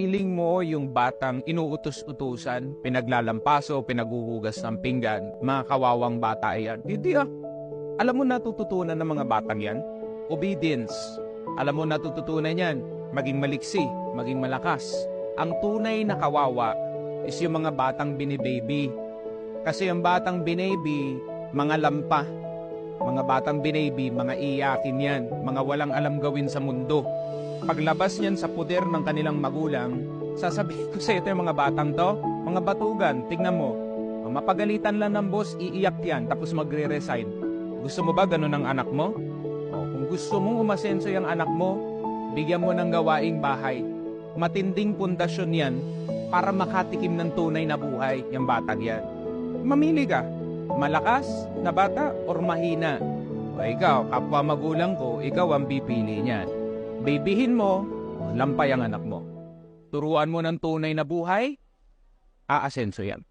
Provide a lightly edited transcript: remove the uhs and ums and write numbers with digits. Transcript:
Piling mo yung batang inuutos-utusan, pinaglalampaso, pinaguhugas ng pinggan, mga kawawang bata yan. Hindi ah. Alam mo natututunan ng mga batang yan? Obedience. Alam mo natututunan yan? Maging maliksi, maging malakas. Ang tunay na kawawa is yung mga batang binibaby. Kasi yung batang binaby, mga lampa. Mga batang binaby, mga iyakin yan. Mga walang alam gawin sa mundo. Paglabas niyan sa puder ng kanilang magulang, sasabihin ko sa ito yung mga batang to, mga batugan, tignan mo. Mapagalitan lang ng boss, iiyak yan, tapos magre-resign. Gusto mo ba ganun ang anak mo? O, kung gusto mong umasenso yung anak mo, bigyan mo ng gawaing bahay. Matinding pundasyon yan para makatikim ng tunay na buhay yung batang yan. Mamili ka, malakas na bata or mahina. O ikaw, kapwa magulang ko, ikaw ang pipili niyan. Bibihin mo, lampay ang anak mo. Turuan mo ng tunay na buhay, aasenso yan.